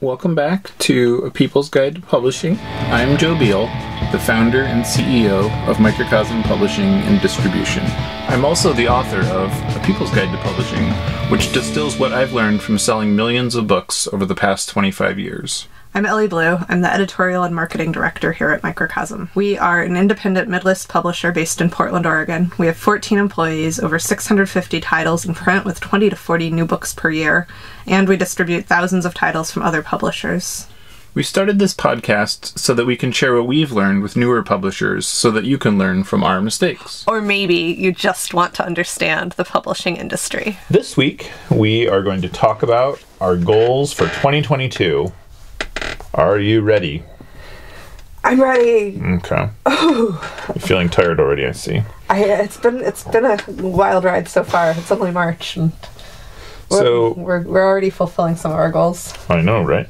Welcome back to A People's Guide to Publishing. I'm Joe Beal, the founder and CEO of Microcosm Publishing and Distribution. I'm also the author of A People's Guide to Publishing, which distills what I've learned from selling millions of books over the past 25 years. I'm Ellie Blue. I'm the editorial and marketing director here at Microcosm. We are an independent mid-list publisher based in Portland, Oregon. We have 14 employees, over 650 titles in print with 20 to 40 new books per year, and we distribute thousands of titles from other publishers. We started this podcast so that we can share what we've learned with newer publishers so that you can learn from our mistakes. Or maybe you just want to understand the publishing industry. This week, we are going to talk about our goals for 2022. Are you ready? I'm ready. Okay. You're feeling tired already, I see. It's been a wild ride so far. It's only March, and we're already fulfilling some of our goals. I know, right?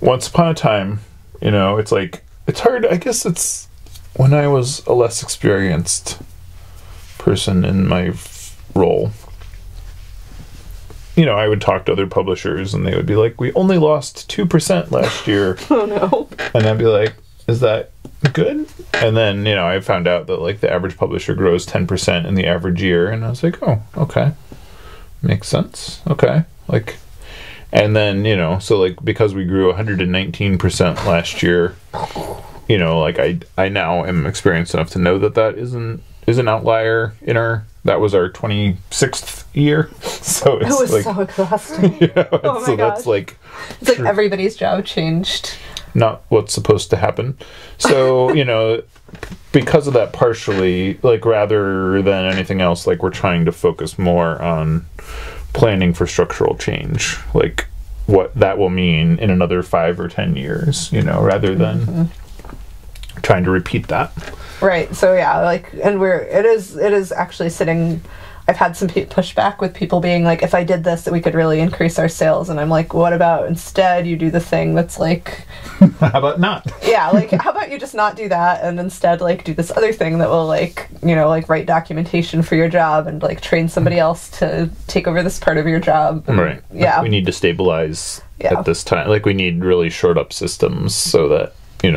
Once upon a time, it's hard. I guess it's when I was a less experienced person in my role. I would talk to other publishers and they would be like, we only lost 2% last year. Oh no. And I'd be like, is that good? And then, I found out that the average publisher grows 10% in the average year. And I was like, oh, okay. Makes sense. Okay. And then, because we grew 119% last year, I now am experienced enough to know that is an outlier that was our 26th year. So it's so exhausting. Oh my gosh. That's it's everybody's job changed. Not what's supposed to happen. So, because of that partially, rather than anything else, we're trying to focus more on planning for structural change. What that will mean in another 5 or 10 years, rather than trying to repeat that. Right. So yeah, and it is actually sitting. I've had some pushback with people being like, if I did this, that we could really increase our sales. And I'm like, what about instead you do the thing that's how about not? Yeah, how about you just not do that and instead do this other thing that will write documentation for your job and train somebody else to take over this part of your job. And, right. Yeah. We need to stabilize at this time. We need really shored up systems so that we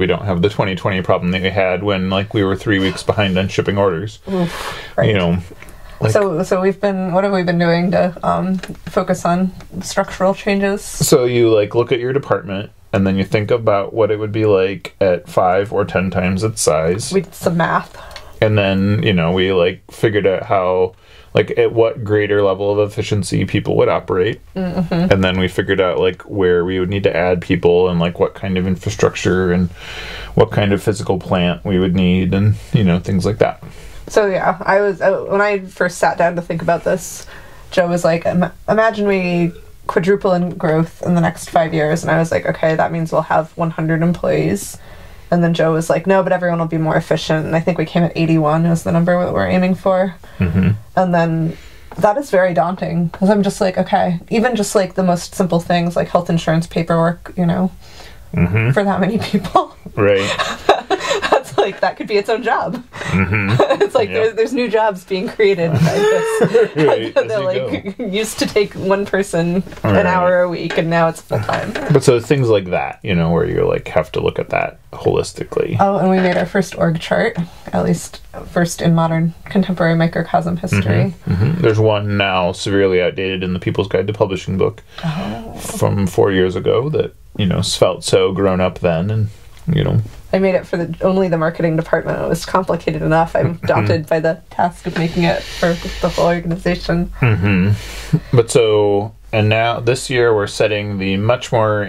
don't have the 2020 problem that we had when we were 3 weeks behind on shipping orders. Oof, right. So what have we been doing to focus on structural changes? So you look at your department and then you think about what it would be like at 5 or 10 times its size. We did some math. And then, we figured out how at what greater level of efficiency people would operate. Mm-hmm. And then we figured out where we would need to add people and what kind of infrastructure and what kind of physical plant we would need and things like that. So yeah, when I first sat down to think about this, Joe was like, imagine we quadruple in growth in the next 5 years. And I was like, okay, that means we'll have 100 employees. And then Joe was like, no, but everyone will be more efficient. And I think we came at 81 is the number that we're aiming for. Mm-hmm. And then that is very daunting because I'm just like, okay, even just the most simple things like health insurance paperwork, mm-hmm. for that many people. Right. That's that could be its own job. Mm-hmm. It's there's new jobs being created by this. Right, that used to take one person an hour a week and now it's full time. But so things like that, where you have to look at that holistically. Oh, and we made our first org chart, at least first in modern contemporary microcosm history. Mm-hmm. Mm-hmm. There's one now severely outdated in the People's Guide to Publishing book from 4 years ago that felt so grown up then, and I made it for only the marketing department. It was complicated enough. I'm daunted by the task of making it for the whole organization. Mm-hmm. But and now this year we're setting the much more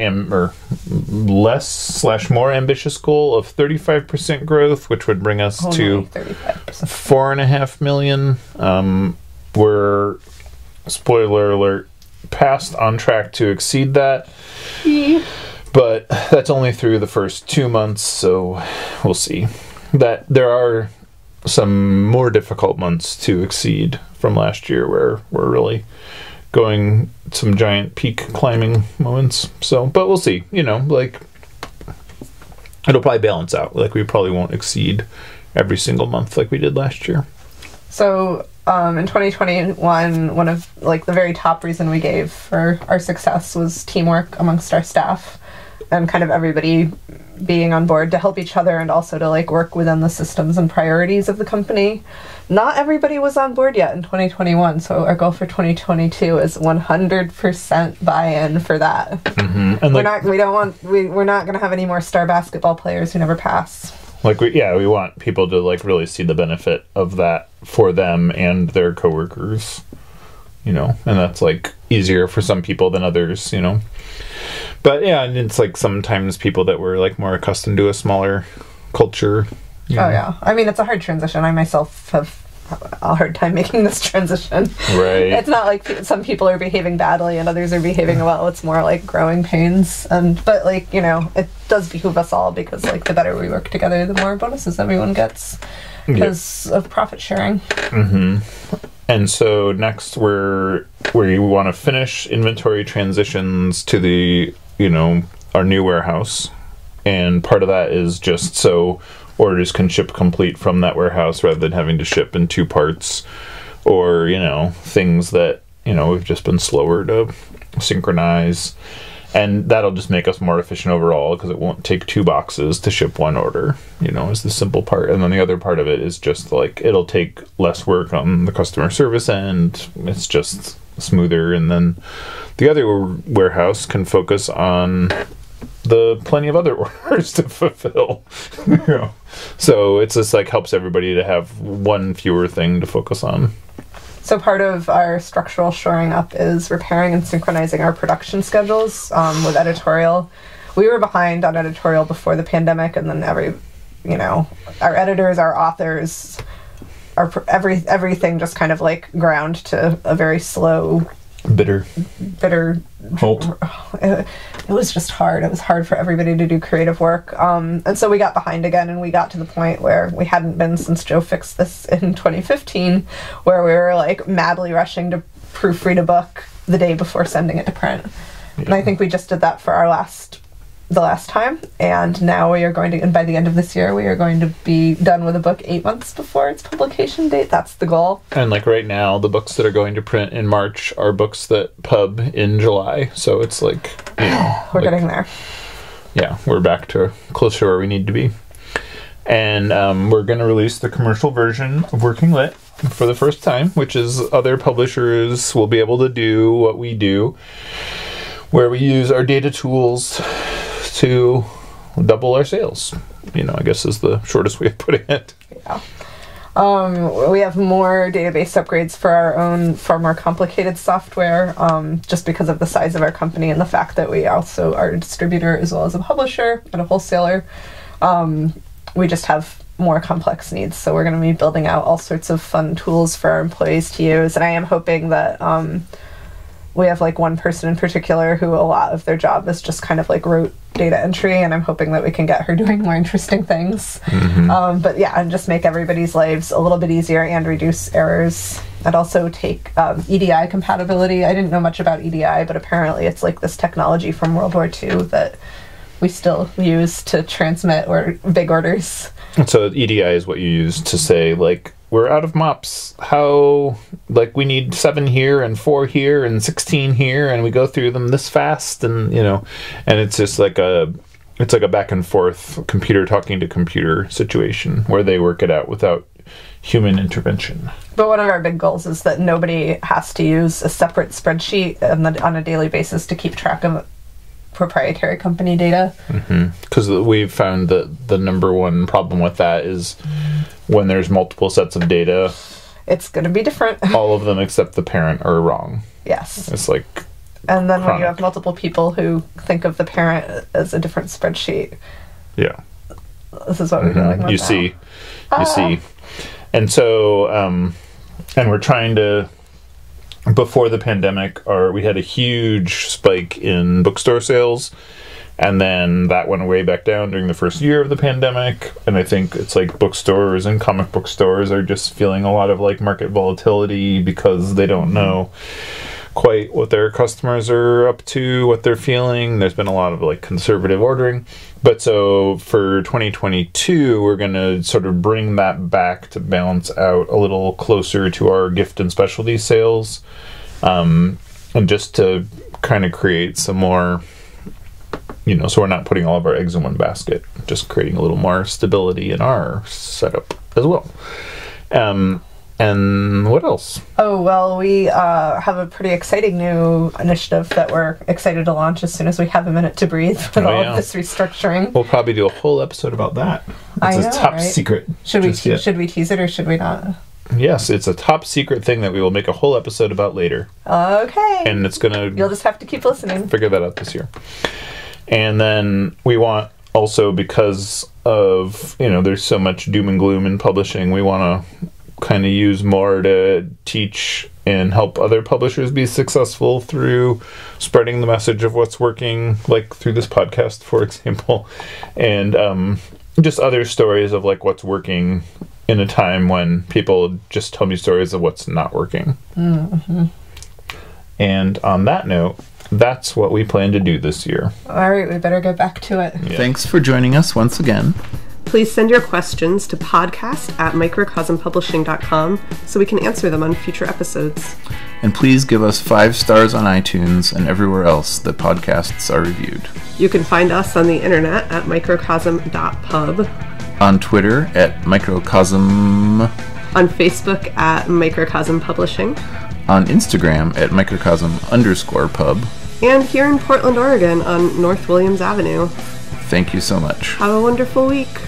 more ambitious goal of 35% growth, which would bring us to 4.5 million. We're, spoiler alert, past on track to exceed that. But that's only through the first 2 months, so we'll see. That there are some more difficult months to exceed from last year where we're really going some giant peak climbing moments. So, but we'll see. It'll probably balance out. We probably won't exceed every single month like we did last year. So in 2021, one of like the very top reason we gave for our success was teamwork amongst our staff, and kind of everybody being on board to help each other and also to like work within the systems and priorities of the company. Not everybody was on board yet in 2021, so our goal for 2022 is 100% buy-in for that. Mm-hmm. And we're not going to have any more star basketball players who never pass. Like we want people to like really see the benefit of that for them and their coworkers, and that's like easier for some people than others, But yeah, and it's like sometimes people that were like more accustomed to a smaller culture. Oh yeah, I mean it's a hard transition. I myself have a hard time making this transition. Right. It's not like some people are behaving badly and others are behaving well. It's more like growing pains. But like it does behoove us all because like the better we work together, the more bonuses everyone gets because of profit sharing. Mm-hmm. And so next we want to finish inventory transitions to the our new warehouse, and part of that is just so orders can ship complete from that warehouse rather than having to ship in two parts, or things that we've just been slower to synchronize, and that'll just make us more efficient overall because it won't take 2 boxes to ship 1 order, is the simple part. And then the other part of it is just like it'll take less work on the customer service end. It's just smoother, and then the other warehouse can focus on the plenty of other orders to fulfill. So it's just like helps everybody to have one fewer thing to focus on. So part of our structural shoring up is repairing and synchronizing our production schedules with Editorial. We were behind on Editorial before the pandemic, and then our editors, our authors, everything just kind of like ground to a very slow, bitter halt. It was just hard. It was hard for everybody to do creative work. And so we got behind again, and we got to the point where we hadn't been since Joe fixed this in 2015, where we were like madly rushing to proofread a book the day before sending it to print. Yeah. And I think we just did that for the last time, and now we are going to, and by the end of this year we are going to be done with a book 8 months before its publication date. That's the goal. And like right now the books that are going to print in March are books that pub in July, so it's like we're getting there. Yeah, we're back to close to where we need to be. And we're going to release the commercial version of Working Lit for the first time, which is other publishers will be able to do what we do, where we use our data tools to double our sales, I guess is the shortest way of putting it. Yeah. We have more database upgrades for our own far more complicated software, just because of the size of our company and the fact that we also are a distributor as well as a publisher and a wholesaler. We just have more complex needs, so we're going to be building out all sorts of fun tools for our employees to use, and I am hoping that we have like one person in particular who a lot of their job is just kind of like rote data entry, and I'm hoping that we can get her doing more interesting things. Mm-hmm. But yeah, and just make everybody's lives a little bit easier and reduce errors. I'd also take EDI compatibility. I didn't know much about EDI, but apparently it's like this technology from World War II that we still use to transmit big orders. So EDI is what you use to say, like, we're out of mops. How, like, we need 7 here and 4 here and 16 here, and we go through them this fast, and and it's just like a back and forth computer talking to computer situation where they work it out without human intervention. But one of our big goals is that nobody has to use a separate spreadsheet on a daily basis to keep track of proprietary company data. Because we've found that the number one problem with that is when there's multiple sets of data, it's going to be different. All of them except the parent are wrong. Yes. It's like and then chronic. When you have multiple people who think of the parent as a different spreadsheet. Yeah. This is what we're dealing with You see. And so and we're trying to, before the pandemic, we had a huge spike in bookstore sales, and then that went way back down during the first year of the pandemic. And I think it's like bookstores and comic book stores are just feeling a lot of like market volatility because they don't know quite what their customers are up to, what they're feeling. There's been a lot of like conservative ordering. But so for 2022, we're going to sort of bring that back to balance out a little closer to our gift and specialty sales. And just to kind of create some more, you know, so we're not putting all of our eggs in one basket, just creating a little more stability in our setup as well. And what else? Oh, well, we have a pretty exciting new initiative that we're excited to launch as soon as we have a minute to breathe with all of this restructuring. We'll probably do a whole episode about that. It's a top secret. Should we tease it or should we not? Yes, it's a top secret thing that we will make a whole episode about later. Okay. And it's going to... You'll just have to keep listening. Figure that out this year. And then we want also, because of, you know, there's so much doom and gloom in publishing, we want to kind of use more to teach and help other publishers be successful through spreading the message of what's working, like through this podcast, for example, and just other stories of like what's working in a time when people just tell me stories of what's not working. Mm-hmm. And on that note, that's what we plan to do this year. All right, we better get back to it. Yeah. Thanks for joining us once again. Please send your questions to podcast@microcosmpublishing.com so we can answer them on future episodes. And please give us 5 stars on iTunes and everywhere else that podcasts are reviewed. You can find us on the internet at microcosm.pub. On Twitter at Microcosm. On Facebook at Microcosm Publishing. On Instagram at Microcosm_pub. And here in Portland, Oregon on North Williams Avenue. Thank you so much. Have a wonderful week.